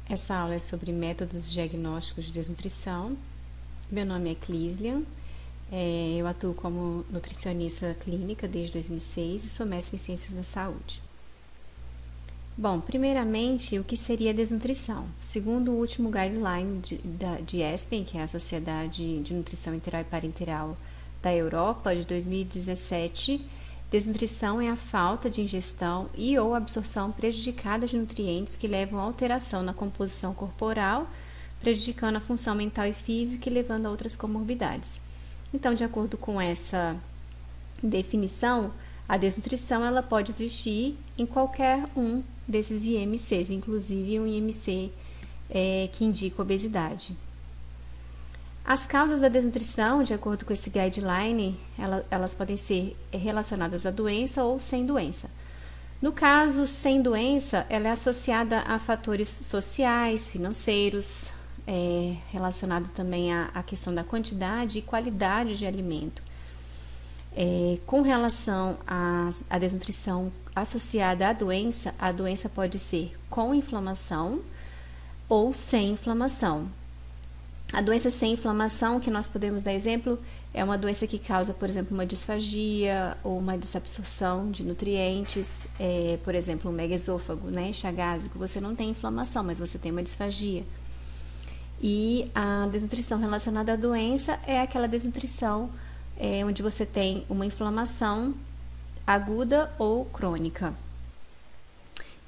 Essa aula é sobre métodos diagnósticos de desnutrição. Meu nome é Clislian, eu atuo como nutricionista clínica desde 2006 e sou mestre em Ciências da Saúde. Bom, primeiramente, o que seria desnutrição? Segundo o último guideline de ESPEN, que é a Sociedade de Nutrição Enteral e Parenteral da Europa, de 2017, desnutrição é a falta de ingestão e ou absorção prejudicada de nutrientes que levam a alteração na composição corporal, prejudicando a função mental e física e levando a outras comorbidades. Então, de acordo com essa definição, a desnutrição ela pode existir em qualquer um desses IMCs, inclusive um IMC que indica obesidade. As causas da desnutrição, de acordo com esse guideline, elas podem ser relacionadas à doença ou sem doença. No caso, sem doença, ela é associada a fatores sociais, financeiros, relacionado também à questão da quantidade e qualidade de alimento. Com relação à desnutrição associada à doença, a doença pode ser com inflamação ou sem inflamação. A doença sem inflamação, que nós podemos dar exemplo, é uma doença que causa, por exemplo, uma disfagia ou uma desabsorção de nutrientes, por exemplo, um megaesôfago, né, chagásico. Você não tem inflamação, mas você tem uma disfagia. E a desnutrição relacionada à doença é aquela desnutrição onde você tem uma inflamação aguda ou crônica.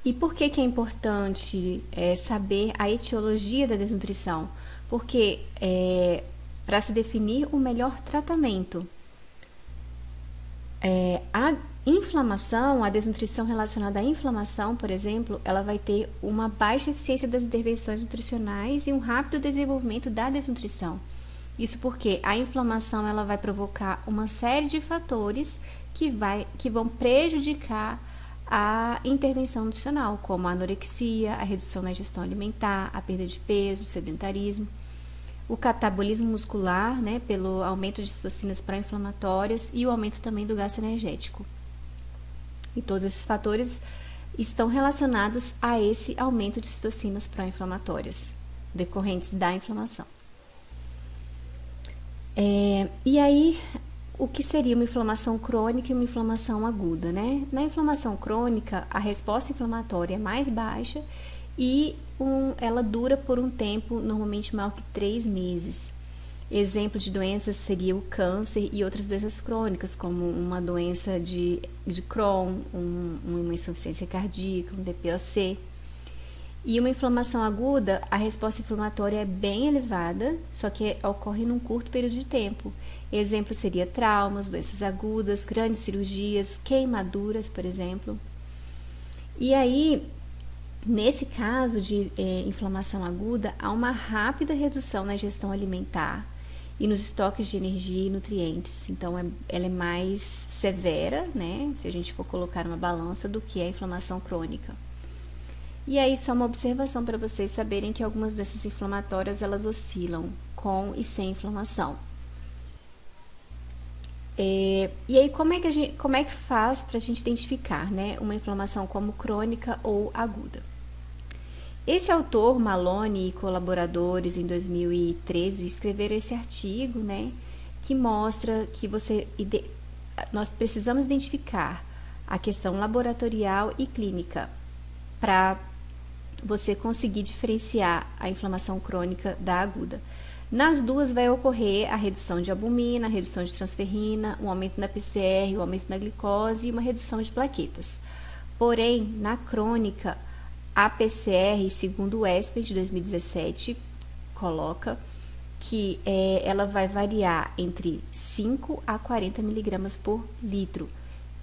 E por que é importante saber a etiologia da desnutrição? Porque para se definir o melhor tratamento, a inflamação, a desnutrição relacionada à inflamação, por exemplo, ela vai ter uma baixa eficiência das intervenções nutricionais e um rápido desenvolvimento da desnutrição. Isso porque a inflamação ela vai provocar uma série de fatores que vão prejudicar a intervenção nutricional, como a anorexia, a redução na ingestão alimentar, a perda de peso, o sedentarismo, o catabolismo muscular, né, pelo aumento de citocinas pró-inflamatórias e o aumento também do gasto energético. E todos esses fatores estão relacionados a esse aumento de citocinas pró-inflamatórias decorrentes da inflamação. E aí, o que seria uma inflamação crônica e uma inflamação aguda, né? Na inflamação crônica, a resposta inflamatória é mais baixa e ela dura por um tempo normalmente maior que 3 meses. Exemplo de doenças seria o câncer e outras doenças crônicas, como uma doença de Crohn, uma insuficiência cardíaca, um DPOC. E uma inflamação aguda, a resposta inflamatória é bem elevada, só que ocorre num curto período de tempo. Exemplo seria traumas, doenças agudas, grandes cirurgias, queimaduras, por exemplo. E aí, nesse caso de inflamação aguda, há uma rápida redução na ingestão alimentar e nos estoques de energia e nutrientes. Então, ela é mais severa, né, se a gente for colocar numa balança, do que a inflamação crônica. E aí, só uma observação para vocês saberem que algumas doenças inflamatórias, elas oscilam com e sem inflamação. E aí, como é que faz para a gente identificar, né, uma inflamação como crônica ou aguda? Esse autor, Maloney e colaboradores, em 2013, escreveram esse artigo, né, que mostra que nós precisamos identificar a questão laboratorial e clínica para você conseguir diferenciar a inflamação crônica da aguda. Nas duas vai ocorrer a redução de albumina, a redução de transferrina, um aumento na PCR, o aumento na glicose e uma redução de plaquetas. Porém, na crônica, a PCR, segundo o ESPEN de 2017, coloca que ela vai variar entre 5 a 40 miligramas por litro.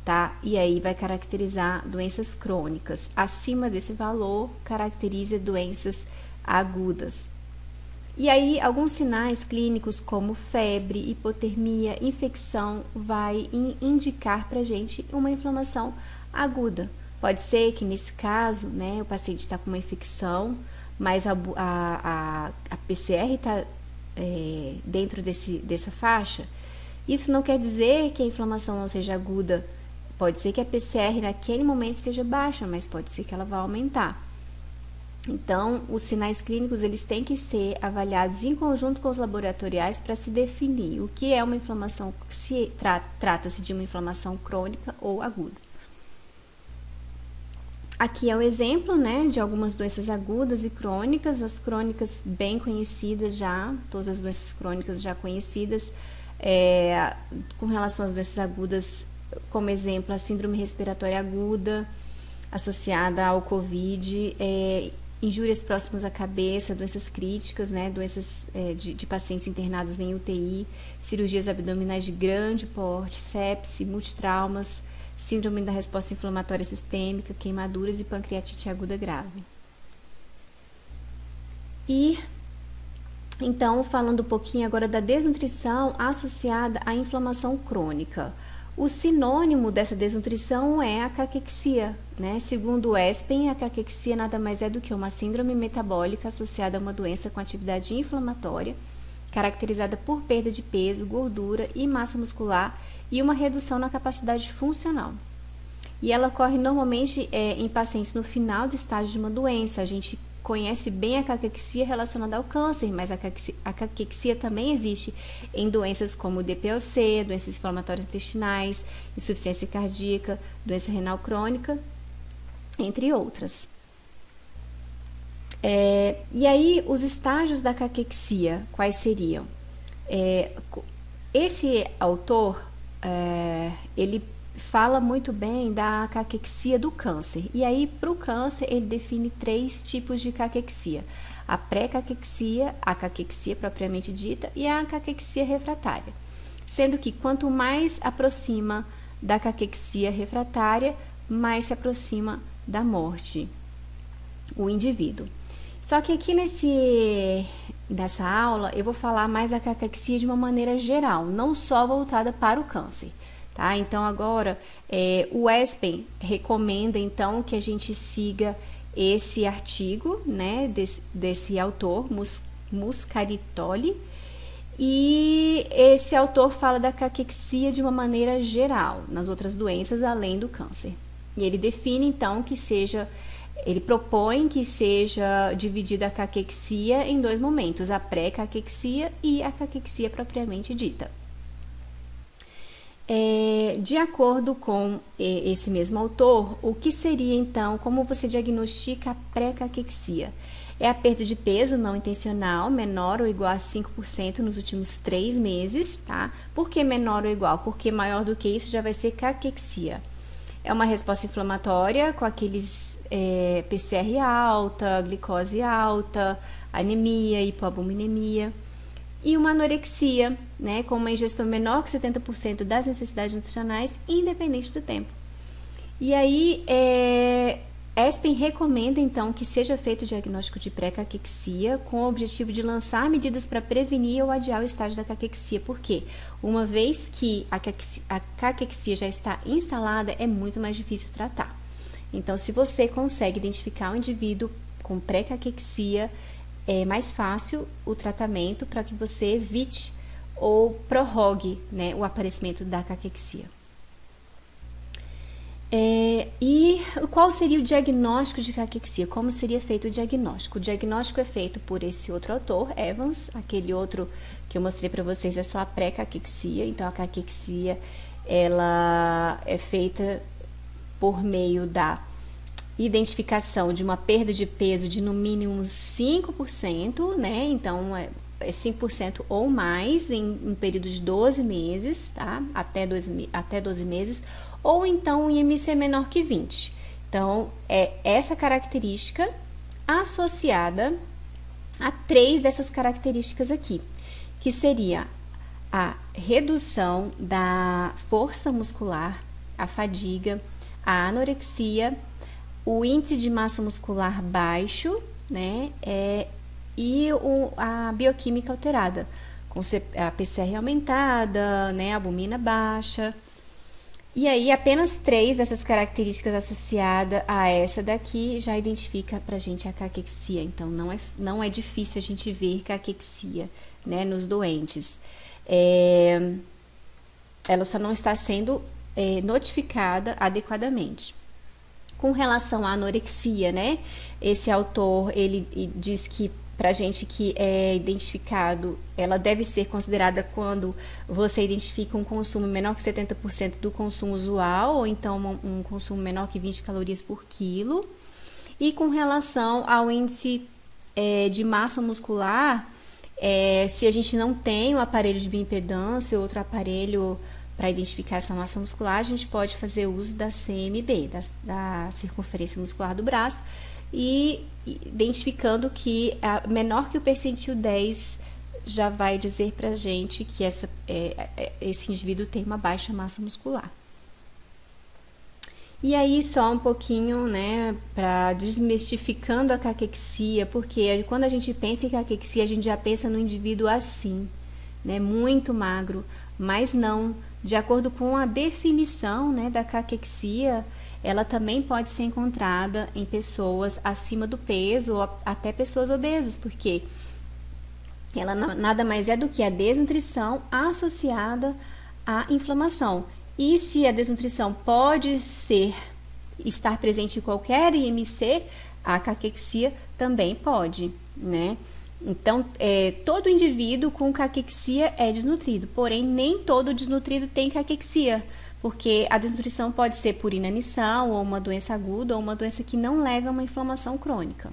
Tá? E aí vai caracterizar doenças crônicas. Acima desse valor, caracteriza doenças agudas. E aí, alguns sinais clínicos como febre, hipotermia, infecção, vai indicar pra gente uma inflamação aguda. Pode ser que nesse caso, né, o paciente está com uma infecção, mas a PCR está dentro dessa faixa. Isso não quer dizer que a inflamação não seja aguda. Pode ser que a PCR naquele momento esteja baixa, mas pode ser que ela vá aumentar. Então, os sinais clínicos eles têm que ser avaliados em conjunto com os laboratoriais para se definir o que é uma inflamação, se trata-se de uma inflamação crônica ou aguda. Aqui é o exemplo, né, de algumas doenças agudas e crônicas, as crônicas bem conhecidas já, todas as doenças crônicas já conhecidas, com relação às doenças agudas, como exemplo, a síndrome respiratória aguda, associada ao COVID, injúrias próximas à cabeça, doenças críticas, né, doenças de pacientes internados em UTI, cirurgias abdominais de grande porte, sepse, multitraumas, síndrome da resposta inflamatória sistêmica, queimaduras e pancreatite aguda grave. E, então, falando um pouquinho agora da desnutrição associada à inflamação crônica. O sinônimo dessa desnutrição é a caquexia, né? Segundo o ESPEN, a caquexia nada mais é do que uma síndrome metabólica associada a uma doença com atividade inflamatória, caracterizada por perda de peso, gordura e massa muscular e uma redução na capacidade funcional. E ela ocorre normalmente em pacientes no final do estágio de uma doença. A gente conhece bem a caquexia relacionada ao câncer, mas a caquexia também existe em doenças como DPOC, doenças inflamatórias intestinais, insuficiência cardíaca, doença renal crônica, entre outras. E aí, os estágios da caquexia, quais seriam? Esse autor, ele fala muito bem da caquexia do câncer. E aí, para o câncer, ele define 3 tipos de caquexia. A pré-caquexia, a caquexia propriamente dita e a caquexia refratária. Sendo que quanto mais aproxima da caquexia refratária, mais se aproxima da morte o indivíduo. Só que aqui nessa aula, eu vou falar mais da caquexia de uma maneira geral, não só voltada para o câncer. Tá? Então, agora, o ESPEN recomenda, então, que a gente siga esse artigo, né, desse autor, Muscaritoli, e esse autor fala da caquexia de uma maneira geral, nas outras doenças, além do câncer. E ele define, então, ele propõe que seja dividida a caquexia em 2 momentos, a pré-caquexia e a caquexia propriamente dita. De acordo com esse mesmo autor, o que seria então, como você diagnostica a pré-caquexia? É a perda de peso não intencional, menor ou igual a 5% nos últimos 3 meses, tá? Por que menor ou igual? Porque maior do que isso já vai ser caquexia. É uma resposta inflamatória com aqueles PCR alta, glicose alta, anemia, hipoalbuminemia. E uma anorexia, né, com uma ingestão menor que 70% das necessidades nutricionais, independente do tempo. E aí, ESPEN recomenda, então, que seja feito o diagnóstico de pré-caquexia com o objetivo de lançar medidas para prevenir ou adiar o estágio da caquexia. Por quê? Uma vez que a caquexia já está instalada, é muito mais difícil tratar. Então, se você consegue identificar um indivíduo com pré-caquexia, é mais fácil o tratamento para que você evite ou prorrogue, né, o aparecimento da caquexia. E qual seria o diagnóstico de caquexia? Como seria feito o diagnóstico? O diagnóstico é feito por esse outro autor, Evans. Aquele outro que eu mostrei para vocês é só a pré-caquexia. Então, a caquexia ela é feita por meio da identificação de uma perda de peso de no mínimo 5%, né? Então, é 5% ou mais em um período de 12 meses, tá? Até 12 meses, ou então um IMC menor que 20. Então, é essa característica associada a 3 dessas características aqui, que seria a redução da força muscular, a fadiga, a anorexia, o índice de massa muscular baixo, né, e a bioquímica alterada, com a PCR aumentada, né, a albumina baixa. E aí, apenas 3 dessas características associadas a essa daqui já identifica pra gente a caquexia. Então, não é difícil a gente ver caquexia, né, nos doentes. Ela só não está sendo notificada adequadamente. Com relação à anorexia, né? Esse autor, ele diz que pra gente que é identificado, ela deve ser considerada quando você identifica um consumo menor que 70% do consumo usual, ou então um consumo menor que 20 calorias por quilo. E com relação ao índice de massa muscular, se a gente não tem o aparelho de bioimpedância ou outro aparelho para identificar essa massa muscular, a gente pode fazer uso da CMB, da circunferência muscular do braço, e identificando que menor que o percentil 10 já vai dizer pra gente que esse indivíduo tem uma baixa massa muscular. E aí só um pouquinho, né, para desmistificando a caquexia, porque quando a gente pensa em caquexia, a gente já pensa no indivíduo assim, né, muito magro, mas não. De acordo com a definição, né, da caquexia, ela também pode ser encontrada em pessoas acima do peso ou até pessoas obesas, porque ela nada mais é do que a desnutrição associada à inflamação. E se a desnutrição pode estar presente em qualquer IMC, a caquexia também pode, né? Então, todo indivíduo com caquexia é desnutrido, porém nem todo desnutrido tem caquexia, porque a desnutrição pode ser por inanição, ou uma doença aguda, ou uma doença que não leva a uma inflamação crônica.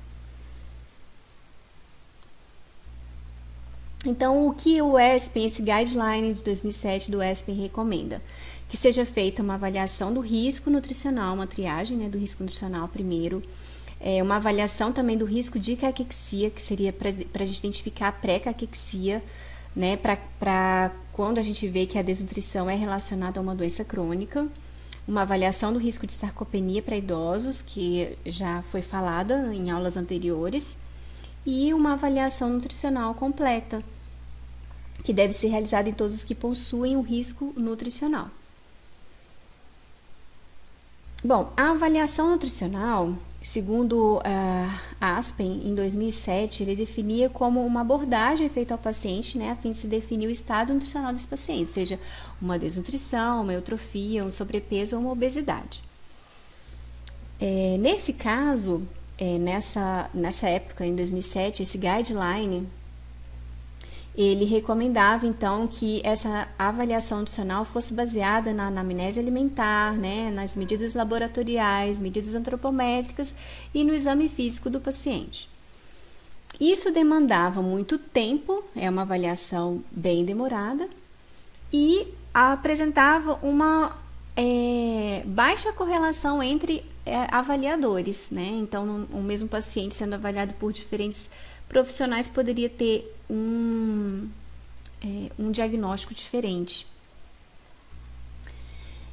Então, o que o ESPEN, esse guideline de 2007 do ESPEN recomenda? Que seja feita uma avaliação do risco nutricional, uma triagem, né, do risco nutricional primeiro, uma avaliação também do risco de caquexia, que seria para a gente identificar a pré-caquexia, né, para quando a gente vê que a desnutrição é relacionada a uma doença crônica, uma avaliação do risco de sarcopenia para idosos, que já foi falada em aulas anteriores, e uma avaliação nutricional completa, que deve ser realizada em todos os que possuem o risco nutricional. Bom, a avaliação nutricional, segundo a Aspen, em 2007, ele definia como uma abordagem feita ao paciente, né, a fim de se definir o estado nutricional desse paciente, seja uma desnutrição, uma eutrofia, um sobrepeso ou uma obesidade. Nesse caso, nessa época, em 2007, esse guideline, ele recomendava, então, que essa avaliação nutricional fosse baseada na anamnese alimentar, né, nas medidas laboratoriais, medidas antropométricas e no exame físico do paciente. Isso demandava muito tempo, é uma avaliação bem demorada, e apresentava uma baixa correlação entre avaliadores, né? Então, o mesmo paciente sendo avaliado por diferentes profissionais poderia ter um diagnóstico diferente.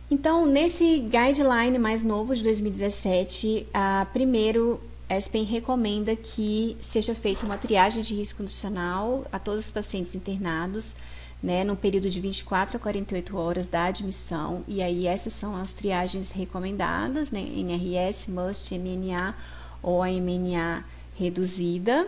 Então, nesse guideline mais novo de 2017, primeiro, ESPEN recomenda que seja feita uma triagem de risco nutricional a todos os pacientes internados, né, no período de 24 a 48 horas da admissão, e aí essas são as triagens recomendadas, né, NRS, MUST, MNA ou a MNA reduzida.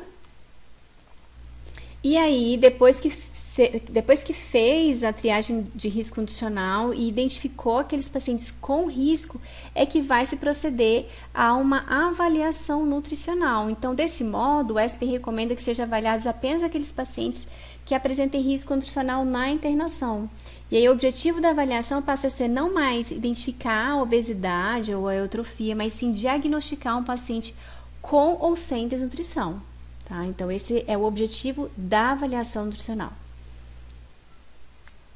E aí, depois que fez a triagem de risco nutricional e identificou aqueles pacientes com risco, é que vai se proceder a uma avaliação nutricional. Então, desse modo, o ESPEN recomenda que sejam avaliados apenas aqueles pacientes que apresentem risco nutricional na internação. E aí, o objetivo da avaliação passa a ser não mais identificar a obesidade ou a eutrofia, mas sim diagnosticar um paciente com ou sem desnutrição. Tá? Então, esse é o objetivo da avaliação nutricional.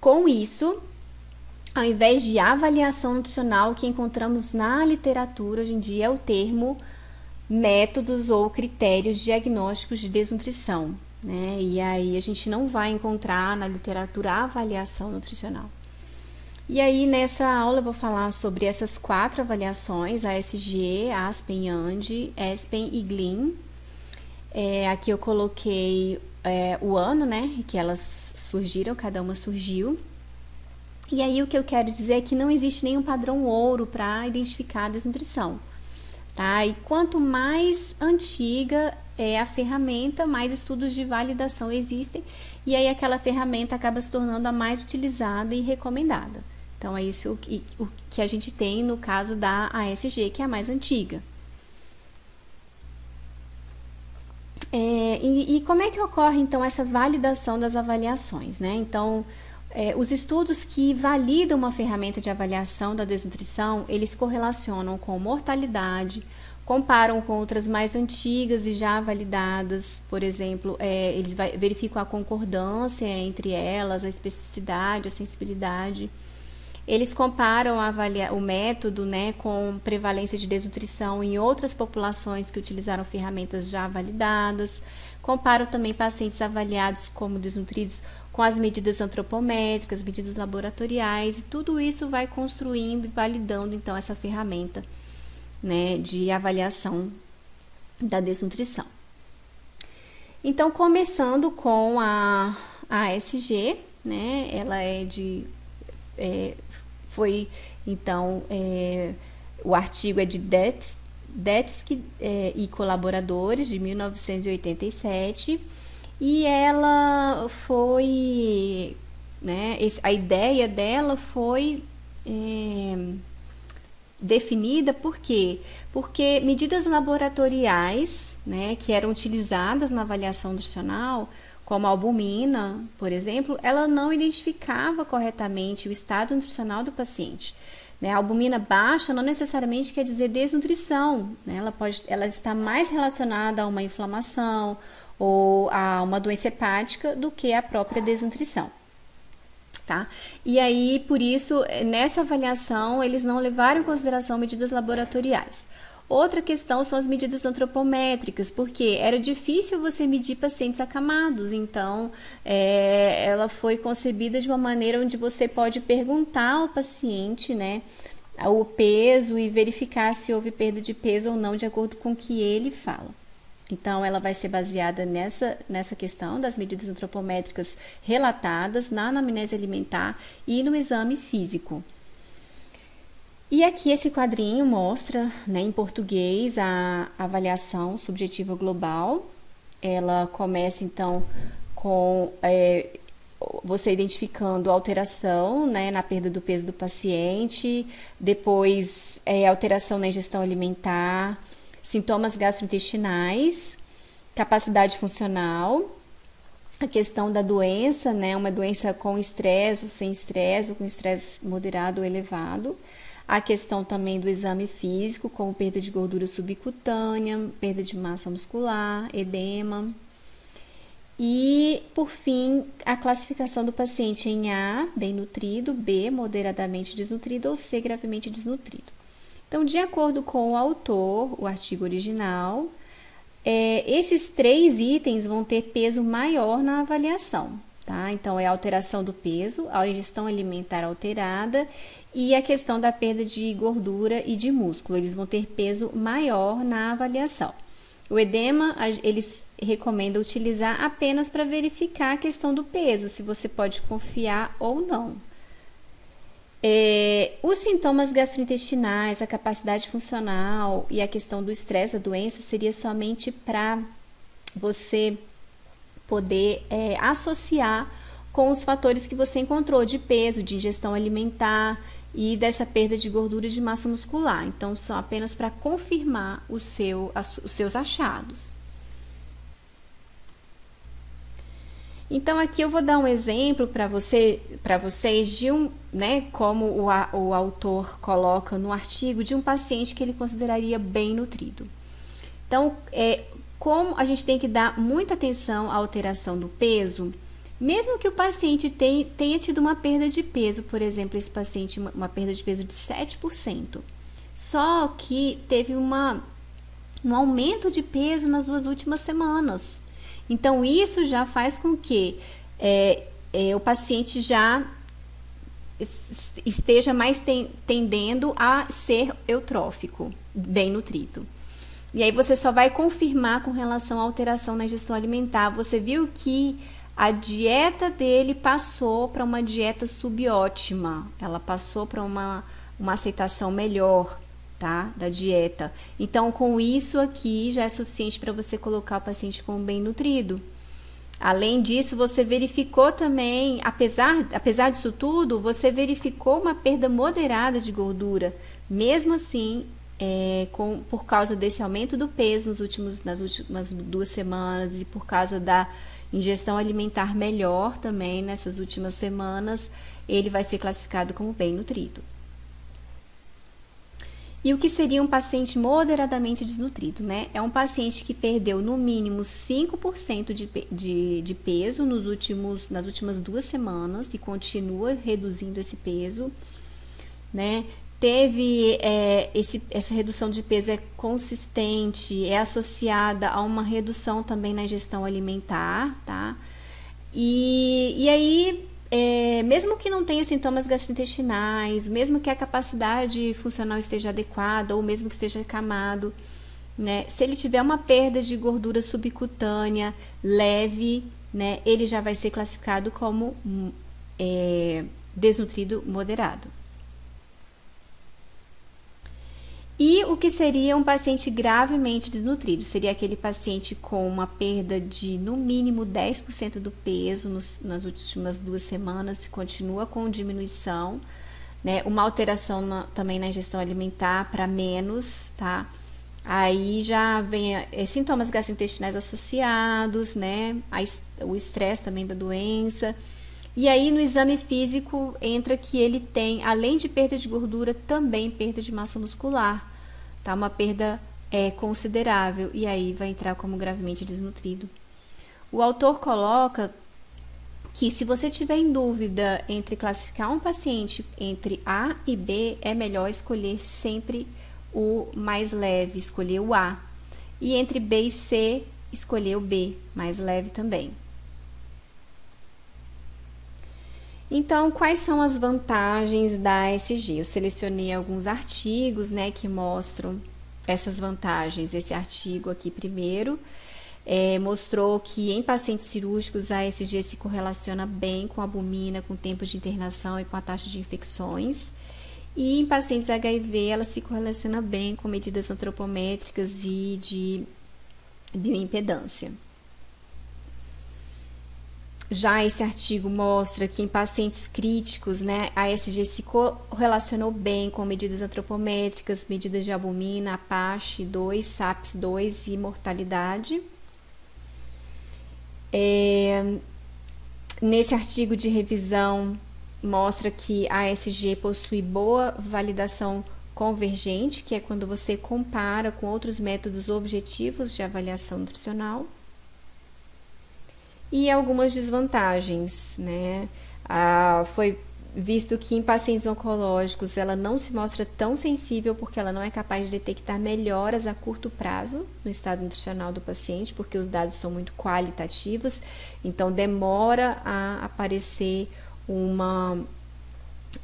Com isso, ao invés de avaliação nutricional, o que encontramos na literatura hoje em dia é o termo métodos ou critérios diagnósticos de desnutrição, né? E aí a gente não vai encontrar na literatura a avaliação nutricional. E aí, nessa aula, eu vou falar sobre essas 4 avaliações, ASG, ASPEN, ANDE, ESPEN e GLIN. Aqui eu coloquei o ano, né, que elas surgiram, cada uma surgiu. E aí o que eu quero dizer é que não existe nenhum padrão ouro para identificar a desnutrição, tá? E quanto mais antiga é a ferramenta, mais estudos de validação existem, e aí aquela ferramenta acaba se tornando a mais utilizada e recomendada, Então, é isso o que a gente tem no caso da ASG, que é a mais antiga. E como é que ocorre, então, essa validação das avaliações, né? Então, os estudos que validam uma ferramenta de avaliação da desnutrição, eles correlacionam com mortalidade, comparam com outras mais antigas e já validadas, por exemplo, eles verificam a concordância entre elas, a especificidade, a sensibilidade. Eles comparam o método, né, com prevalência de desnutrição em outras populações que utilizaram ferramentas já validadas, comparam também pacientes avaliados como desnutridos com as medidas antropométricas, medidas laboratoriais, e tudo isso vai construindo e validando, então, essa ferramenta, né, de avaliação da desnutrição. Então, começando com a ASG, né, ela foi, então, o artigo é de Detsky e colaboradores, de 1987, e ela foi, né, a ideia dela foi definida por quê? Porque medidas laboratoriais, né, que eram utilizadas na avaliação nutricional, como a albumina, por exemplo, ela não identificava corretamente o estado nutricional do paciente. A albumina baixa não necessariamente quer dizer desnutrição, né? Ela está mais relacionada a uma inflamação ou a uma doença hepática do que a própria desnutrição. Tá? E aí, por isso, nessa avaliação, eles não levaram em consideração medidas laboratoriais. Outra questão são as medidas antropométricas, porque era difícil você medir pacientes acamados, então ela foi concebida de uma maneira onde você pode perguntar ao paciente, né, o peso e verificar se houve perda de peso ou não, de acordo com o que ele fala. Então, ela vai ser baseada nessa questão das medidas antropométricas relatadas na anamnese alimentar e no exame físico. E aqui esse quadrinho mostra, né, em português, a avaliação subjetiva global. Ela começa, então, com você identificando alteração, né, na perda do peso do paciente, depois alteração na ingestão alimentar, sintomas gastrointestinais, capacidade funcional, a questão da doença, né, uma doença com estresse ou sem estresse, ou com estresse moderado ou elevado, a questão também do exame físico, como perda de gordura subcutânea, perda de massa muscular, edema. E, por fim, a classificação do paciente em A, bem nutrido, B, moderadamente desnutrido ou C, gravemente desnutrido. Então, de acordo com o autor, o artigo original, esses 3 itens vão ter peso maior na avaliação. Tá? Então, é a alteração do peso, a ingestão alimentar alterada e a questão da perda de gordura e de músculo. Eles vão ter peso maior na avaliação. O edema, eles recomendam utilizar apenas para verificar a questão do peso, se você pode confiar ou não. Os sintomas gastrointestinais, a capacidade funcional e a questão do estresse da doença seria somente para você poder associar com os fatores que você encontrou de peso, de ingestão alimentar e dessa perda de gordura e de massa muscular. Então, são apenas para confirmar os seus achados. Então, aqui eu vou dar um exemplo para vocês de né, como o autor coloca no artigo, de um paciente que ele consideraria bem nutrido. Então, como a gente tem que dar muita atenção à alteração do peso, mesmo que o paciente tenha tido uma perda de peso, por exemplo, esse paciente, uma perda de peso de 7%, só que teve um aumento de peso nas 2 últimas semanas. Então, isso já faz com que o paciente já esteja mais tendendo a ser eutrófico, bem nutrido. E aí você só vai confirmar com relação à alteração na ingestão alimentar. Você viu que a dieta dele passou para uma dieta subótima, ela passou para uma aceitação melhor, tá, da dieta. Então, com isso aqui já é suficiente para você colocar o paciente como bem nutrido. Além disso, você verificou também, apesar disso tudo, você verificou uma perda moderada de gordura, mesmo assim, por causa desse aumento do peso nas últimas 2 semanas e por causa da ingestão alimentar melhor também nessas últimas semanas, ele vai ser classificado como bem nutrido. E o que seria um paciente moderadamente desnutrido, né? É um paciente que perdeu no mínimo 5% de peso nas últimas 2 semanas e continua reduzindo esse peso, né? Essa redução de peso é consistente, é associada a uma redução também na ingestão alimentar, tá? E aí, mesmo que não tenha sintomas gastrointestinais, mesmo que a capacidade funcional esteja adequada ou mesmo que esteja acamado, né? Se ele tiver uma perda de gordura subcutânea leve, né? Ele já vai ser classificado como desnutrido moderado. E o que seria um paciente gravemente desnutrido? Seria aquele paciente com uma perda de no mínimo 10% do peso nas últimas 2 semanas, continua com diminuição, né? Uma alteração também na ingestão alimentar para menos, tá? Aí já vem sintomas gastrointestinais associados, né? O estresse também da doença. E aí no exame físico entra que ele tem, além de perda de gordura, também perda de massa muscular. Tá? Uma perda considerável, e aí vai entrar como gravemente desnutrido. O autor coloca que se você tiver em dúvida entre classificar um paciente entre A e B, é melhor escolher sempre o mais leve, escolher o A. E entre B e C, escolher o B, mais leve também. Então, quais são as vantagens da ASG? Eu selecionei alguns artigos, né, que mostram essas vantagens. Esse artigo aqui primeiro mostrou que em pacientes cirúrgicos a ASG se correlaciona bem com a albumina, com o tempo de internação e com a taxa de infecções. E em pacientes HIV ela se correlaciona bem com medidas antropométricas e de bioimpedância. Já esse artigo mostra que em pacientes críticos, né, a ASG se correlacionou bem com medidas antropométricas, medidas de albumina, APACHE2, SAPS2 e mortalidade. Nesse artigo de revisão, mostra que a ASG possui boa validação convergente, que é quando você compara com outros métodos objetivos de avaliação nutricional. E algumas desvantagens, né? Foi visto que em pacientes oncológicos ela não se mostra tão sensível porque ela não é capaz de detectar melhoras a curto prazo no estado nutricional do paciente, porque os dados são muito qualitativos, então demora a aparecer uma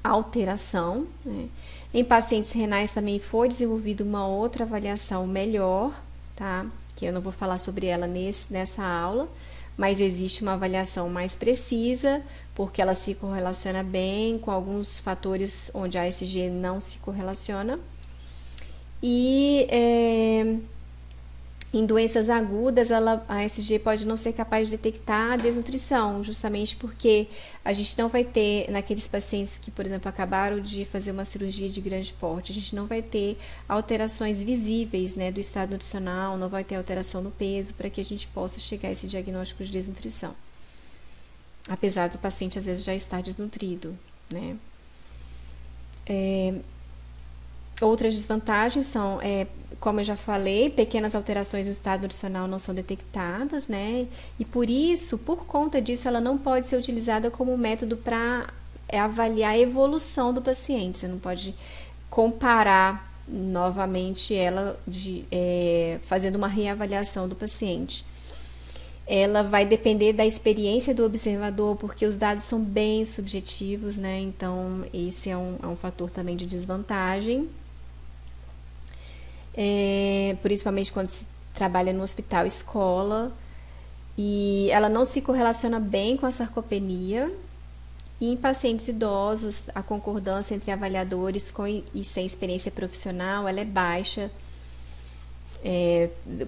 alteração, né? Em pacientes renais também foi desenvolvida uma outra avaliação melhor, tá? Que eu não vou falar sobre ela nessa aula, mas existe uma avaliação mais precisa, porque ela se correlaciona bem com alguns fatores onde a ASG não se correlaciona. E em doenças agudas, a ASG pode não ser capaz de detectar a desnutrição, justamente porque a gente não vai ter, naqueles pacientes que, por exemplo, acabaram de fazer uma cirurgia de grande porte, a gente não vai ter alterações visíveis, né, do estado nutricional, não vai ter alteração no peso, para que a gente possa chegar a esse diagnóstico de desnutrição. Apesar do paciente, às vezes, já estar desnutrido, né? Outras desvantagens são, como eu já falei, pequenas alterações no estado nutricional não são detectadas, né? E por conta disso, ela não pode ser utilizada como método para avaliar a evolução do paciente. Você não pode comparar novamente ela fazendo uma reavaliação do paciente. Ela vai depender da experiência do observador, porque os dados são bem subjetivos, né? Então, esse é um fator também de desvantagem. Principalmente quando se trabalha no hospital escola, e ela não se correlaciona bem com a sarcopenia. E em pacientes idosos, a concordância entre avaliadores com e sem experiência profissional ela é baixa,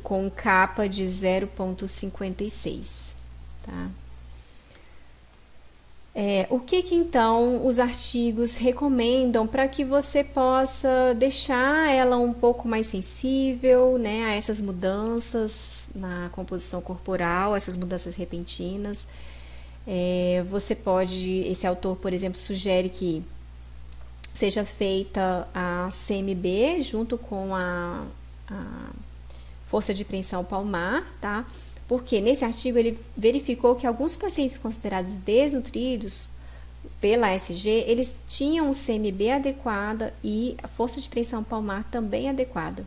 com capa de 0,56, tá? O que então os artigos recomendam para que você possa deixar ela um pouco mais sensível, né, a essas mudanças na composição corporal, essas mudanças repentinas? Esse autor, por exemplo, sugere que seja feita a CMB junto com a força de preensão palmar, tá? Porque nesse artigo ele verificou que alguns pacientes considerados desnutridos pela ASG, eles tinham CMB adequada e a força de preensão palmar também adequada.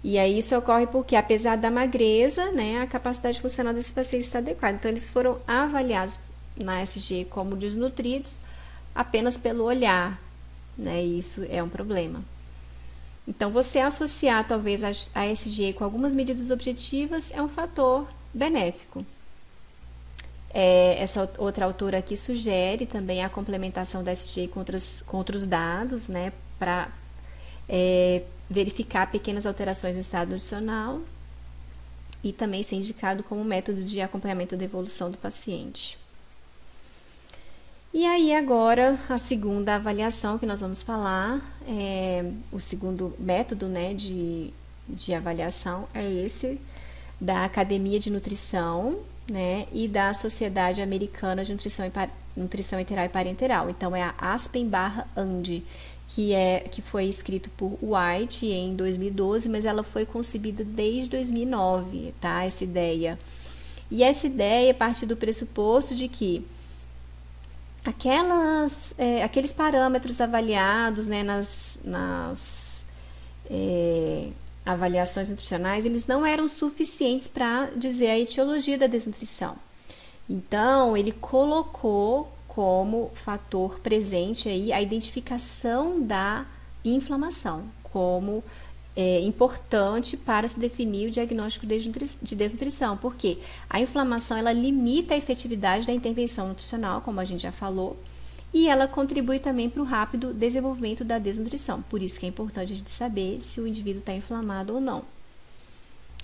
E aí isso ocorre porque, apesar da magreza, né, a capacidade funcional desses pacientes está adequada. Então, eles foram avaliados na ASG como desnutridos apenas pelo olhar, né, e isso é um problema. Então, você associar talvez a ASG com algumas medidas objetivas é um fator benéfico. Essa outra autora aqui sugere também a complementação da ASG com outros dados, né, para verificar pequenas alterações no estado nutricional e também ser indicado como método de acompanhamento da evolução do paciente. E aí agora a segunda avaliação que nós vamos falar, o segundo método, né, de avaliação é esse da Academia de Nutrição, né, e da Sociedade Americana de Nutrição Enteral e Parenteral. Então é a Aspen/Ande, que foi escrito por White em 2012, mas ela foi concebida desde 2009, tá, essa ideia. E essa ideia parte do pressuposto de que aqueles parâmetros avaliados, né, nas avaliações nutricionais, eles não eram suficientes para dizer a etiologia da desnutrição. Então, ele colocou como fator presente aí a identificação da inflamação, como importante para se definir o diagnóstico de desnutrição, porque a inflamação ela limita a efetividade da intervenção nutricional, como a gente já falou, e ela contribui também para o rápido desenvolvimento da desnutrição. Por isso que é importante a gente saber se o indivíduo está inflamado ou não.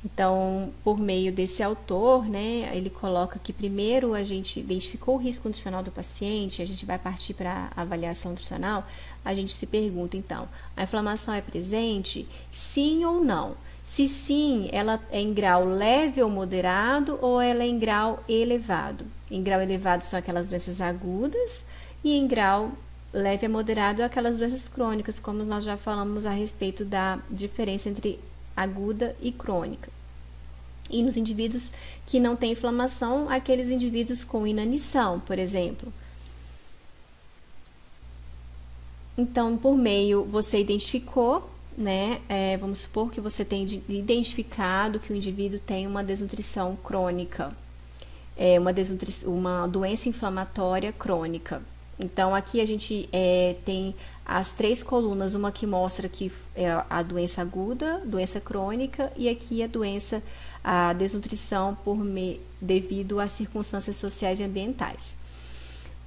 Então, por meio desse autor, né, ele coloca que primeiro a gente identificou o risco nutricional do paciente, a gente vai partir para a avaliação nutricional, a gente se pergunta então, a inflamação é presente? Sim ou não? Se sim, ela é em grau leve ou moderado ou ela é em grau elevado? Em grau elevado são aquelas doenças agudas e em grau leve a moderado aquelas doenças crônicas, como nós já falamos a respeito da diferença entre aguda e crônica. E nos indivíduos que não têm inflamação, aqueles indivíduos com inanição, por exemplo. Então, por meio, você identificou, né? Vamos supor que você tenha identificado que o indivíduo tem uma desnutrição crônica, uma doença inflamatória crônica. Então, aqui a gente tem as 3 colunas, uma que mostra que é a doença aguda, doença crônica, e aqui a desnutrição devido às circunstâncias sociais e ambientais.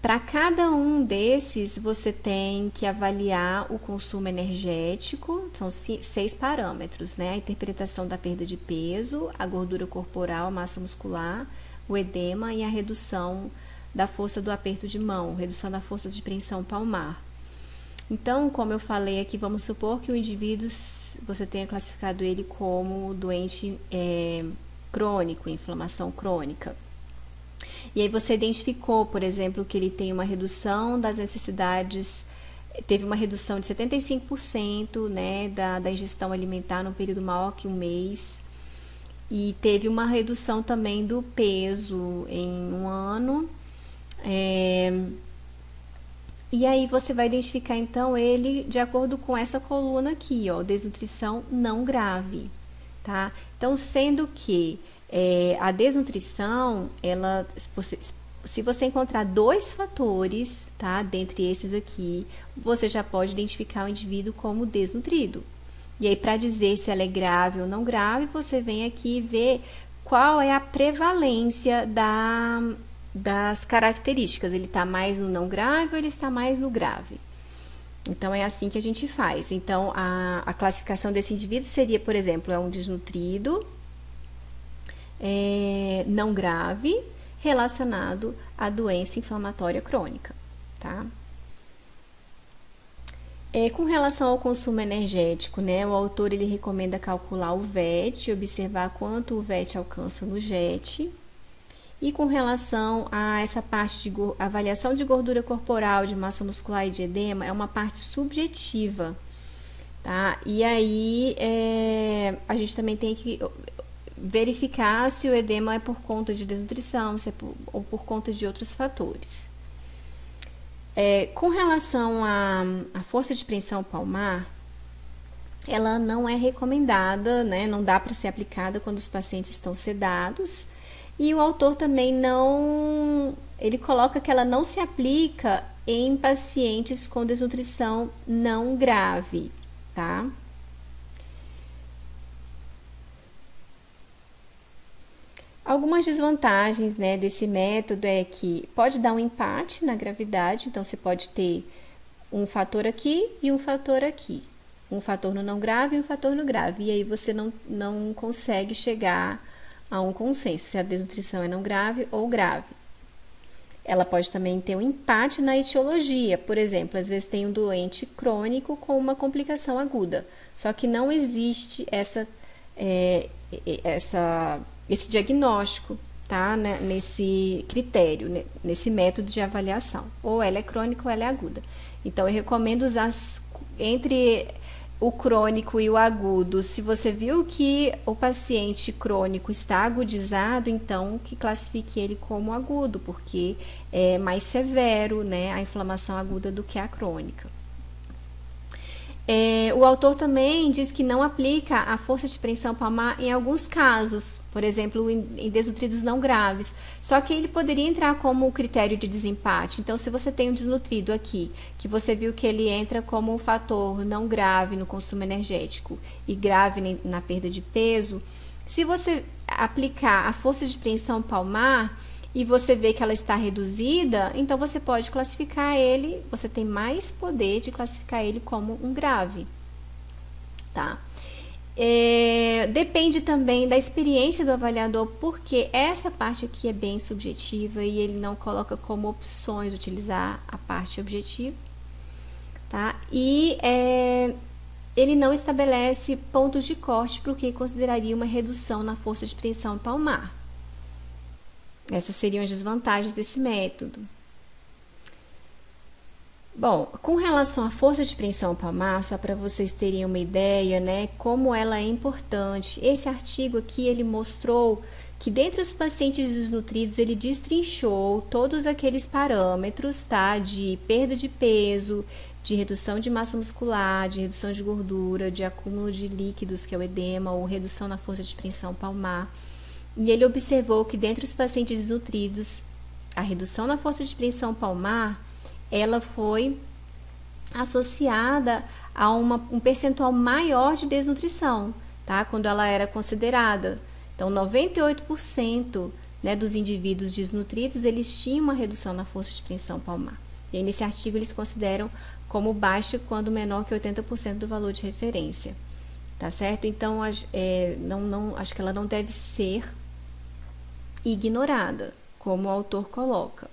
Para cada um desses, você tem que avaliar o consumo energético, são 6 parâmetros, né? A interpretação da perda de peso, a gordura corporal, a massa muscular, o edema e a redução da força do aperto de mão, redução da força de preensão palmar. Então, como eu falei aqui, vamos supor que o indivíduo, você tenha classificado ele como doente crônico, inflamação crônica. E aí você identificou, por exemplo, que ele tem uma redução das necessidades, teve uma redução de 75%, né, da ingestão alimentar num período maior que um mês. E teve uma redução também do peso em um ano. E aí você vai identificar então ele de acordo com essa coluna aqui, ó, desnutrição não grave, tá? Então, sendo que a desnutrição, se você encontrar 2 fatores, tá, dentre esses aqui, você já pode identificar o indivíduo como desnutrido. E aí, para dizer se ela é grave ou não grave, você vem aqui ver qual é a prevalência das características, ele está mais no não grave ou ele está mais no grave. Então, é assim que a gente faz. Então, a classificação desse indivíduo seria, por exemplo, um desnutrido, não grave, relacionado à doença inflamatória crônica, tá? Com relação ao consumo energético, né, o autor ele recomenda calcular o VET, observar quanto o VET alcança no JET. E com relação a essa parte de avaliação de gordura corporal, de massa muscular e de edema, é uma parte subjetiva, tá? E aí a gente também tem que verificar se o edema é por conta de desnutrição, se é ou por conta de outros fatores. Com relação à força de preensão palmar, ela não é recomendada, né? Não dá para ser aplicada quando os pacientes estão sedados. E o autor também ele coloca que ela não se aplica em pacientes com desnutrição não grave, tá? Algumas desvantagens, né, desse método é que pode dar um empate na gravidade, então você pode ter um fator aqui e um fator aqui. Um fator no não grave e um fator no grave. E aí você não consegue chegar a um consenso, se a desnutrição é não grave ou grave. Ela pode também ter um empate na etiologia, por exemplo, às vezes tem um doente crônico com uma complicação aguda, só que não existe esse diagnóstico, tá, né, nesse critério, nesse método de avaliação, ou ela é crônica ou ela é aguda. Então eu recomendo usar entre o crônico e o agudo. Se você viu que o paciente crônico está agudizado, então que classifique ele como agudo, porque é mais severo, né, a inflamação aguda do que a crônica. O autor também diz que não aplica a força de preensão palmar em alguns casos, por exemplo, em desnutridos não graves. Só que ele poderia entrar como critério de desempate. Então, se você tem um desnutrido aqui, que você viu que ele entra como um fator não grave no consumo energético e grave na perda de peso, se você aplicar a força de preensão palmar e você vê que ela está reduzida, então você pode classificar ele, você tem mais poder de classificar ele como um grave, tá? Depende também da experiência do avaliador, porque essa parte aqui é bem subjetiva e ele não coloca como opções utilizar a parte objetiva, tá? E ele não estabelece pontos de corte para o que consideraria uma redução na força de preensão palmar. Essas seriam as desvantagens desse método. Bom, com relação à força de preensão palmar, só para vocês terem uma ideia, né, como ela é importante. Esse artigo aqui, ele mostrou que dentre os pacientes desnutridos, ele destrinchou todos aqueles parâmetros, tá, de perda de peso, de redução de massa muscular, de redução de gordura, de acúmulo de líquidos, que é o edema, ou redução na força de preensão palmar. E ele observou que dentre os pacientes desnutridos, a redução na força de preensão palmar, ela foi associada a um percentual maior de desnutrição, tá? Quando ela era considerada. Então, 98%, né, dos indivíduos desnutridos, eles tinham uma redução na força de preensão palmar. E aí, nesse artigo, eles consideram como baixa quando menor que 80% do valor de referência. Tá certo? Então, acho que ela não deve ser ignorada, como o autor coloca.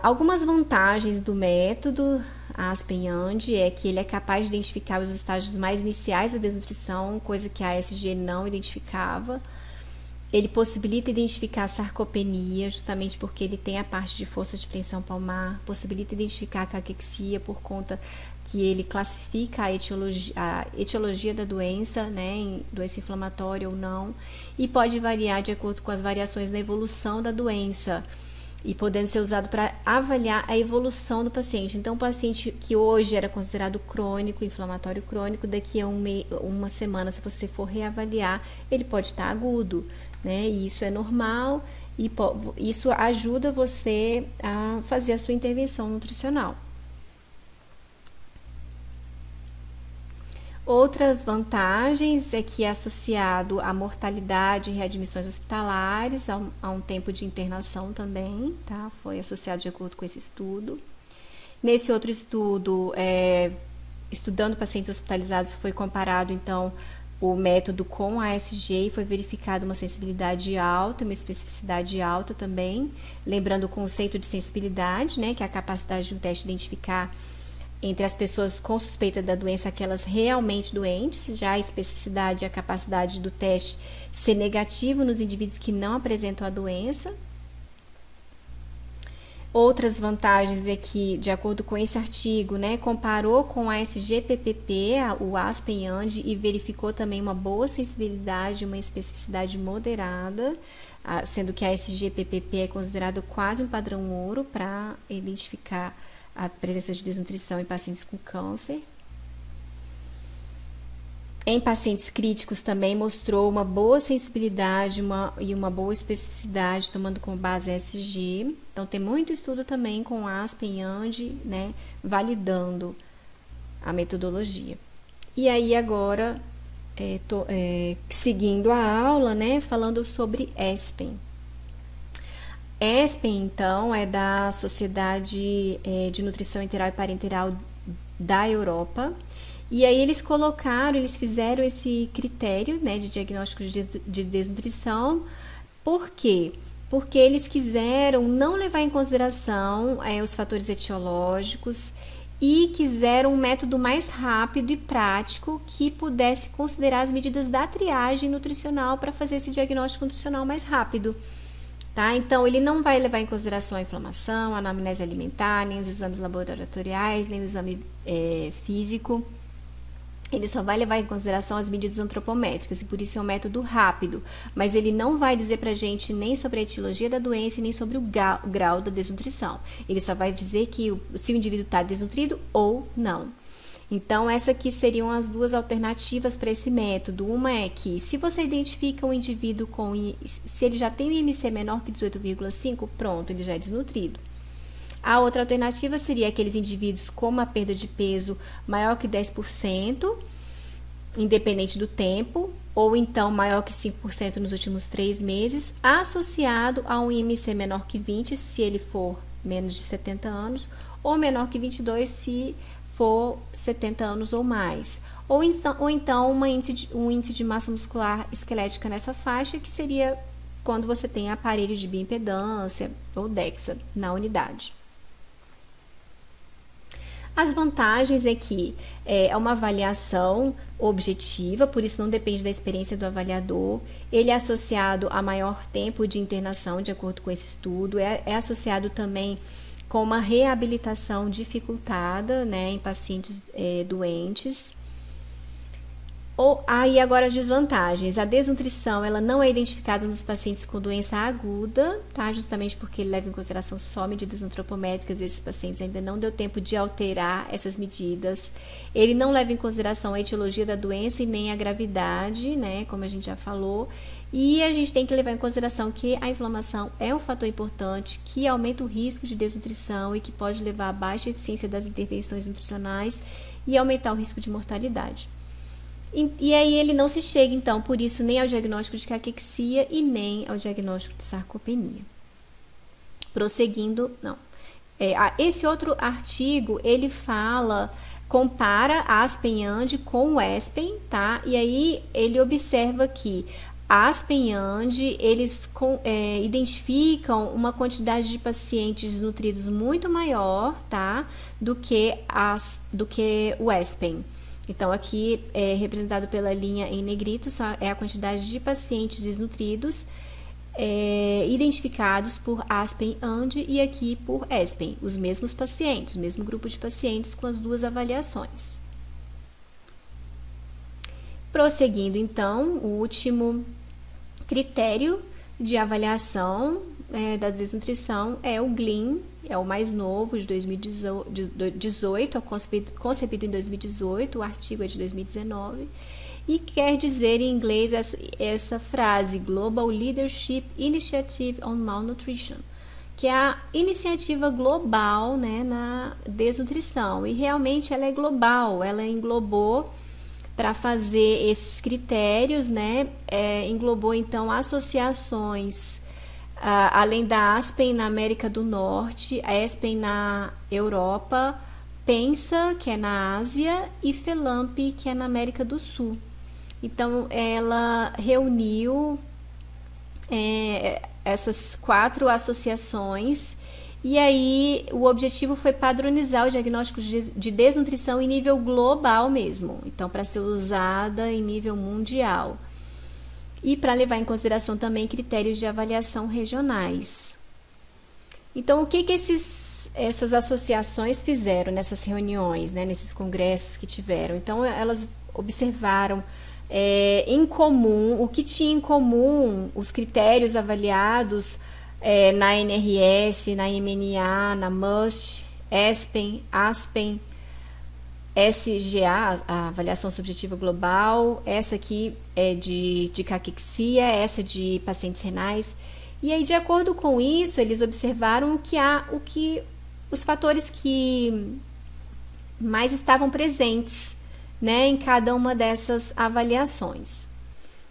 Algumas vantagens do método Aspen-Yand é que ele é capaz de identificar os estágios mais iniciais da desnutrição, coisa que a ASG não identificava. Ele possibilita identificar a sarcopenia, justamente porque ele tem a parte de força de preensão palmar, possibilita identificar a caquexia por conta que ele classifica a etiologia da doença, né, em doença inflamatória ou não, e pode variar de acordo com as variações na evolução da doença, e podendo ser usado para avaliar a evolução do paciente. Então, o paciente que hoje era considerado crônico, inflamatório crônico, daqui a uma semana, se você for reavaliar, ele pode estar agudo, né? E isso é normal e isso ajuda você a fazer a sua intervenção nutricional. Outras vantagens é que é associado à mortalidade e readmissões hospitalares, a um tempo de internação também, tá? Foi associado de acordo com esse estudo. Nesse outro estudo, estudando pacientes hospitalizados, foi comparado, então, o método com ASG e foi verificada uma sensibilidade alta, uma especificidade alta também, lembrando o conceito de sensibilidade, né, que é a capacidade de um teste identificar entre as pessoas com suspeita da doença aquelas realmente doentes, já a especificidade é a capacidade do teste ser negativo nos indivíduos que não apresentam a doença. Outras vantagens é que, de acordo com esse artigo, né, comparou com a SGPPP, o ASPEN-AND, e verificou também uma boa sensibilidade, uma especificidade moderada, sendo que a SGPPP é considerado quase um padrão ouro para identificar a presença de desnutrição em pacientes com câncer. Em pacientes críticos também mostrou uma boa sensibilidade e uma boa especificidade, tomando como base a SG. Então, tem muito estudo também com ASPEN e AND, né, validando a metodologia. E aí, agora, seguindo a aula, né, falando sobre ESPEN. ESPEN, então, é da Sociedade de Nutrição Enteral e Parenteral da Europa. E aí eles fizeram esse critério, né, de diagnóstico de desnutrição. Por quê? Porque eles quiseram não levar em consideração os fatores etiológicos e quiseram um método mais rápido e prático que pudesse considerar as medidas da triagem nutricional para fazer esse diagnóstico nutricional mais rápido. Tá? Então, ele não vai levar em consideração a inflamação, a anamnese alimentar, nem os exames laboratoriais, nem o exame físico. Ele só vai levar em consideração as medidas antropométricas, e por isso é um método rápido, mas ele não vai dizer pra gente nem sobre a etiologia da doença e nem sobre o grau da desnutrição. Ele só vai dizer se o indivíduo está desnutrido ou não. Então, essas aqui seriam as duas alternativas para esse método. Uma é que, se você identifica um indivíduo se ele já tem um IMC menor que 18,5, pronto, ele já é desnutrido. A outra alternativa seria aqueles indivíduos com uma perda de peso maior que 10%, independente do tempo, ou então maior que 5% nos últimos 3 meses, associado a um IMC menor que 20, se ele for menos de 70 anos, ou menor que 22, se for 70 anos ou mais. Ou então um índice de massa muscular esquelética nessa faixa, que seria quando você tem aparelho de bioimpedância ou DEXA na unidade. As vantagens é que é uma avaliação objetiva, por isso não depende da experiência do avaliador. Ele é associado a maior tempo de internação, de acordo com esse estudo. É associado também com uma reabilitação dificultada, né, em pacientes doentes. Aí agora as desvantagens. A desnutrição, ela não é identificada nos pacientes com doença aguda, tá? Justamente porque ele leva em consideração só medidas antropométricas, esses pacientes ainda não deu tempo de alterar essas medidas. Ele não leva em consideração a etiologia da doença e nem a gravidade, né? Como a gente já falou. E a gente tem que levar em consideração que a inflamação é um fator importante que aumenta o risco de desnutrição e que pode levar à baixa eficiência das intervenções nutricionais e aumentar o risco de mortalidade. E aí ele não se chega, então, por isso, nem ao diagnóstico de caquexia e nem ao diagnóstico de sarcopenia. Prosseguindo, não. Esse outro artigo, ele compara a ASPEN-AND com o ESPEN, tá? E aí ele observa que a ASPEN-AND, eles identificam uma quantidade de pacientes nutridos muito maior, tá? Do que o ESPEN. Então, aqui é representado pela linha em negrito, é a quantidade de pacientes desnutridos identificados por ASPEN-AND e aqui por ESPEN, os mesmos pacientes, o mesmo grupo de pacientes com as duas avaliações. Prosseguindo, então, o último critério de avaliação da desnutrição é o GLIM, é o mais novo, de 2018, concebido em 2018, o artigo é de 2019, e quer dizer em inglês essa frase, Global Leadership Initiative on Malnutrition, que é a iniciativa global, né, na desnutrição, e realmente ela é global, ela englobou, para fazer esses critérios, né, englobou então associações, além da ASPEN na América do Norte, a ESPEN na Europa, PENSA, que é na Ásia, e FELAMP, que é na América do Sul. Então, ela reuniu essas 4 associações e aí o objetivo foi padronizar o diagnóstico de desnutrição em nível global mesmo, então para ser usada em nível mundial e para levar em consideração também critérios de avaliação regionais. Então, o que essas associações fizeram nessas reuniões, né, nesses congressos que tiveram? Então, elas observaram em comum, o que tinha em comum os critérios avaliados na NRS, na MNA, na MUST, ESPEN, ASPEN, SGA, a avaliação subjetiva global, essa aqui é de caquexia, essa de pacientes renais. E aí, de acordo com isso, eles observaram o que os fatores que mais estavam presentes, né, em cada uma dessas avaliações.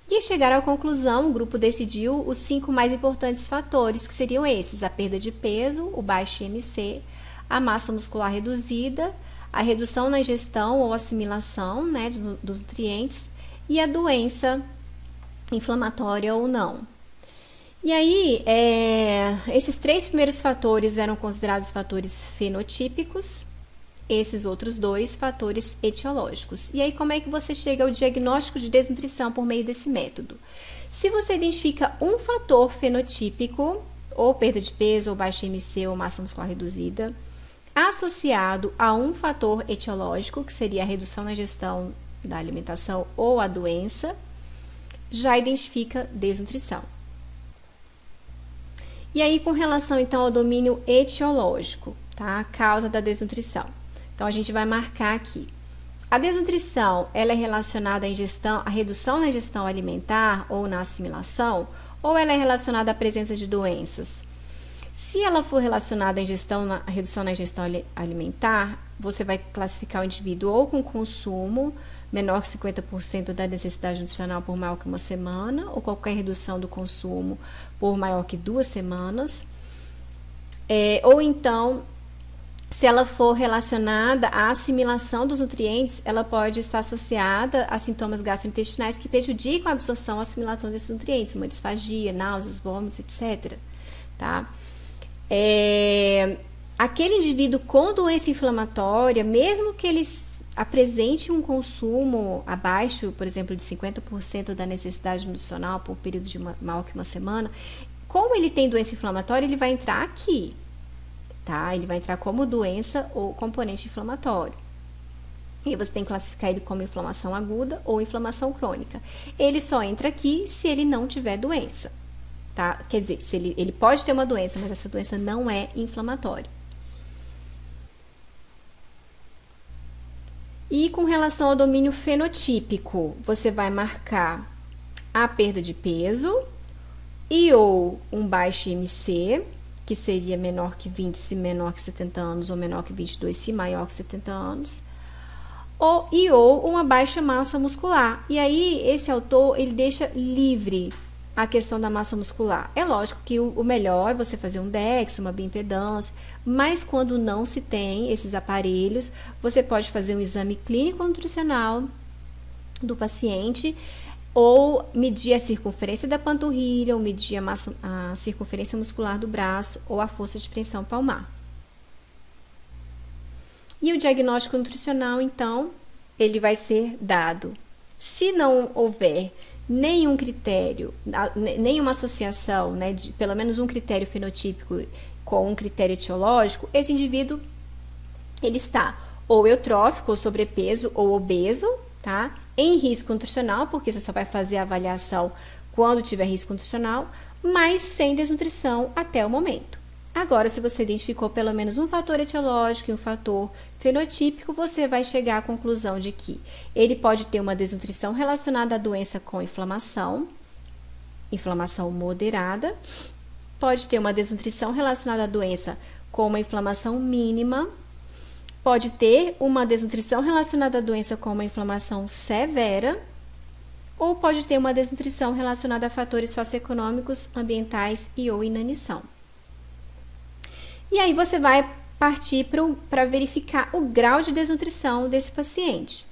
E chegaram à conclusão, o grupo decidiu os 5 mais importantes fatores, que seriam esses: a perda de peso, o baixo IMC, a massa muscular reduzida, a redução na ingestão ou assimilação, né, dos nutrientes e a doença inflamatória ou não. E aí, esses 3 primeiros fatores eram considerados fatores fenotípicos, esses outros 2 fatores etiológicos. E aí, como é que você chega ao diagnóstico de desnutrição por meio desse método? Se você identifica um fator fenotípico, ou perda de peso, ou baixo IMC, ou massa muscular reduzida, associado a um fator etiológico, que seria a redução na ingestão da alimentação ou a doença, já identifica desnutrição. E aí, com relação, então, ao domínio etiológico, tá? A causa da desnutrição. Então, a gente vai marcar aqui. A desnutrição, ela é relacionada à redução na ingestão alimentar ou na assimilação, ou ela é relacionada à presença de doenças? Se ela for relacionada à redução na ingestão alimentar, você vai classificar o indivíduo ou com consumo menor que 50% da necessidade nutricional por maior que 1 semana, ou qualquer redução do consumo por maior que 2 semanas, ou então, se ela for relacionada à assimilação dos nutrientes, ela pode estar associada a sintomas gastrointestinais que prejudicam a absorção e a assimilação desses nutrientes, uma disfagia, náuseas, vômitos, etc. Tá? Aquele indivíduo com doença inflamatória, mesmo que ele apresente um consumo abaixo, por exemplo, de 50% da necessidade nutricional por um período de maior que 1 semana, como ele tem doença inflamatória, ele vai entrar aqui, tá? Ele vai entrar como doença ou componente inflamatório. E você tem que classificar ele como inflamação aguda ou inflamação crônica. Ele só entra aqui se ele não tiver doença, tá? Quer dizer, se ele pode ter uma doença, mas essa doença não é inflamatória. E com relação ao domínio fenotípico, você vai marcar a perda de peso e ou um baixo IMC, que seria menor que 20 se menor que 70 anos, ou menor que 22 se maior que 70 anos, ou uma baixa massa muscular. E aí, esse autor, ele deixa livre a questão da massa muscular. É lógico que o melhor é você fazer um DEX, uma bioimpedância, mas quando não se tem esses aparelhos, você pode fazer um exame clínico nutricional do paciente, ou medir a circunferência da panturrilha, ou medir a circunferência muscular do braço, ou a força de pressão palmar. E o diagnóstico nutricional, então, ele vai ser dado. Se não houver nenhum critério, nenhuma associação, né, de pelo menos um critério fenotípico com um critério etiológico, esse indivíduo, ele está ou eutrófico, ou sobrepeso, ou obeso, tá? Em risco nutricional, porque você só vai fazer a avaliação quando tiver risco nutricional, mas sem desnutrição até o momento. Agora, se você identificou pelo menos um fator etiológico e um fator fenotípico, você vai chegar à conclusão de que ele pode ter uma desnutrição relacionada à doença com inflamação moderada, pode ter uma desnutrição relacionada à doença com uma inflamação mínima, pode ter uma desnutrição relacionada à doença com uma inflamação severa, ou pode ter uma desnutrição relacionada a fatores socioeconômicos, ambientais e ou inanição. E aí você vai partir para verificar o grau de desnutrição desse paciente.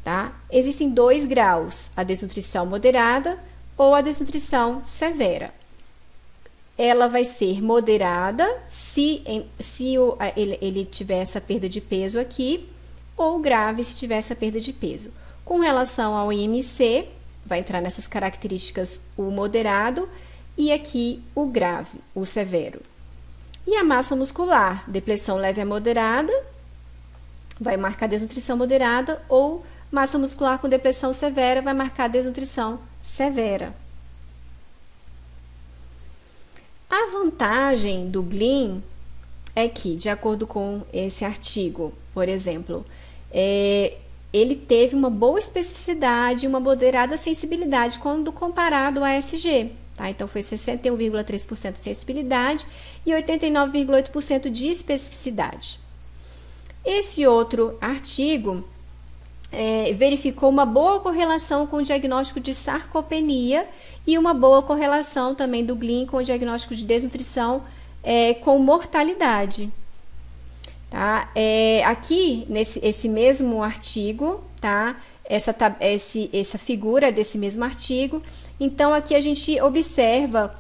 tá? Existem 2 graus, a desnutrição moderada ou a desnutrição severa. Ela vai ser moderada se ele tiver essa perda de peso aqui, ou grave se tiver essa perda de peso. Com relação ao IMC, vai entrar nessas características o moderado e aqui o grave, o severo. E a massa muscular, depressão leve a moderada, vai marcar desnutrição moderada, ou massa muscular com depressão severa vai marcar desnutrição severa. A vantagem do GLIM é que, de acordo com esse artigo, por exemplo, ele teve uma boa especificidade e uma moderada sensibilidade quando comparado ao ASG. Tá? Então, foi 61,3% de sensibilidade e 89,8% de especificidade. Esse outro artigo verificou uma boa correlação com o diagnóstico de sarcopenia e uma boa correlação também do GLIM com o diagnóstico de desnutrição com mortalidade. Tá? Aqui, esse mesmo artigo, tá? Essa figura desse mesmo artigo. Então, aqui a gente observa,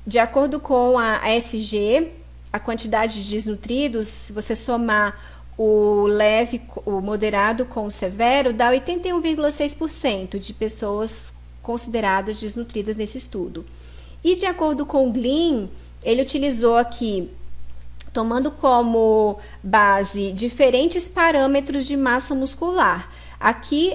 de acordo com a ASG, a quantidade de desnutridos, se você somar o leve, o moderado com o severo, dá 81,6% de pessoas consideradas desnutridas nesse estudo. E de acordo com o GLIM, ele utilizou aqui, tomando como base diferentes parâmetros de massa muscular. Aqui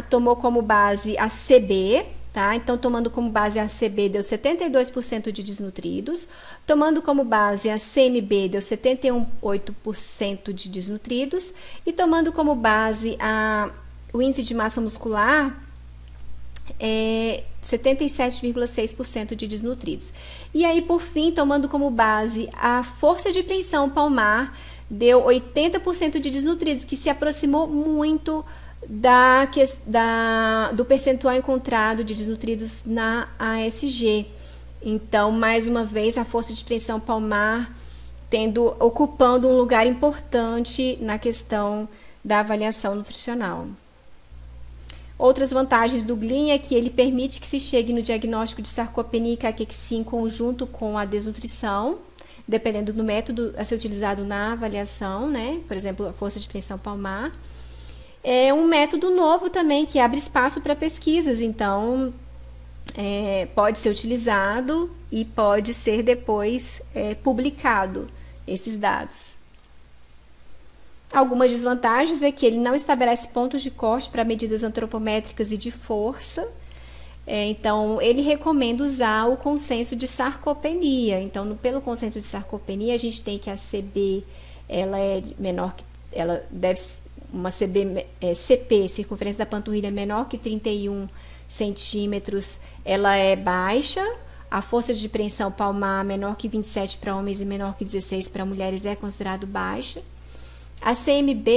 tomou como base a CB, tá? Então, tomando como base a CB deu 72% de desnutridos, tomando como base a CMB deu 71,8% de desnutridos e tomando como base o índice de massa muscular 77,6% de desnutridos. E aí, por fim, tomando como base a força de preensão palmar, deu 80% de desnutridos, que se aproximou muito do percentual encontrado de desnutridos na ASG. Então, mais uma vez, a força de preensão palmar ocupando um lugar importante na questão da avaliação nutricional. Outras vantagens do GLIM é que ele permite que se chegue no diagnóstico de sarcopenia e caquexia em conjunto com a desnutrição, dependendo do método a ser utilizado na avaliação, né? Por exemplo, a força de preensão palmar. É um método novo também que abre espaço para pesquisas, então pode ser utilizado e pode ser depois publicado esses dados. Algumas desvantagens é que ele não estabelece pontos de corte para medidas antropométricas e de força. Então, ele recomenda usar o consenso de sarcopenia. Então, pelo consenso de sarcopenia, a gente tem que a CB ela é menor que ela deve uma CP, circunferência da panturrilha menor que 31 centímetros, ela é baixa. A força de preensão palmar menor que 27 para homens e menor que 16 para mulheres é considerado baixa. A CMB,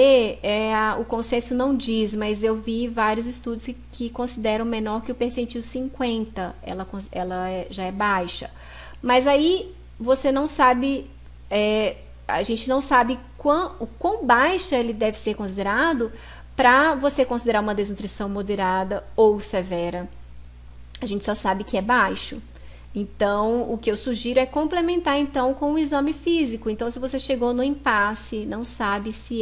o consenso não diz, mas eu vi vários estudos que consideram menor que o percentil 50, ela já é baixa. Mas aí você não sabe, a gente não sabe o quão baixa ele deve ser considerado para você considerar uma desnutrição moderada ou severa. A gente só sabe que é baixo. Então, o que eu sugiro é complementar, então, com o exame físico. Então, se você chegou no impasse, não sabe se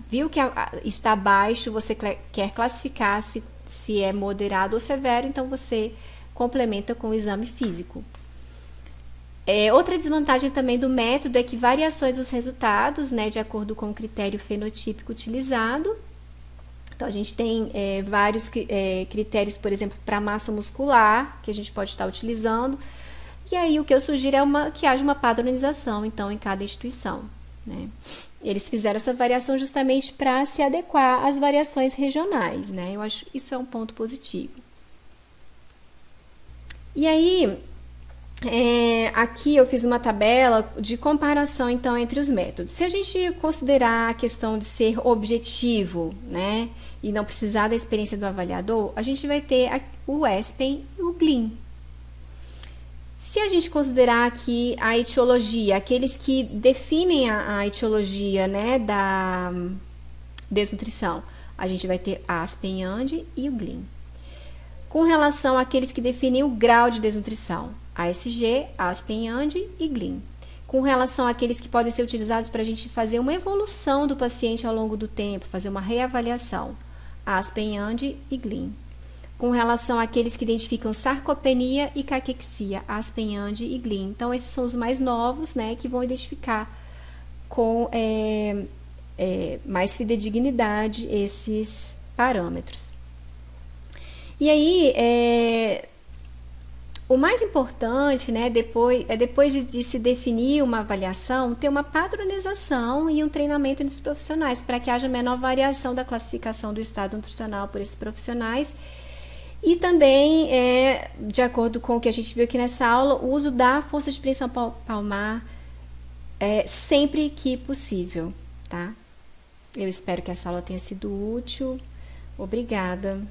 viu que está baixo, você quer classificar se é moderado ou severo, então você complementa com o exame físico. Outra desvantagem também do método é que variações dos resultados, né, de acordo com o critério fenotípico utilizado. Então, a gente tem vários critérios, por exemplo, para massa muscular, que a gente pode estar utilizando. E aí, o que eu sugiro é que haja uma padronização, então, em cada instituição, né? Eles fizeram essa variação justamente para se adequar às variações regionais, né? Eu acho que isso é um ponto positivo. E aí, aqui eu fiz uma tabela de comparação, então, entre os métodos. Se a gente considerar a questão de ser objetivo, né, e não precisar da experiência do avaliador, a gente vai ter o ESPEN e o GLIM. Se a gente considerar aqui a etiologia, aqueles que definem a etiologia, né, da desnutrição, a gente vai ter ASPEN, AND e o GLIN. Com relação àqueles que definem o grau de desnutrição, ASG, ASPEN, AND e GLIN. Com relação àqueles que podem ser utilizados para a gente fazer uma evolução do paciente ao longo do tempo, fazer uma reavaliação, ASPEN, AND e GLIN. Com relação àqueles que identificam sarcopenia e caquexia, ASPEN, AND e GLIN. Então, esses são os mais novos, né, que vão identificar com mais fidedignidade esses parâmetros. E aí, o mais importante, né, depois de se definir uma avaliação, ter uma padronização e um treinamento dos profissionais, para que haja menor variação da classificação do estado nutricional por esses profissionais. E também, de acordo com o que a gente viu aqui nessa aula, o uso da força de pressão palmar sempre que possível, tá? Eu espero que essa aula tenha sido útil. Obrigada.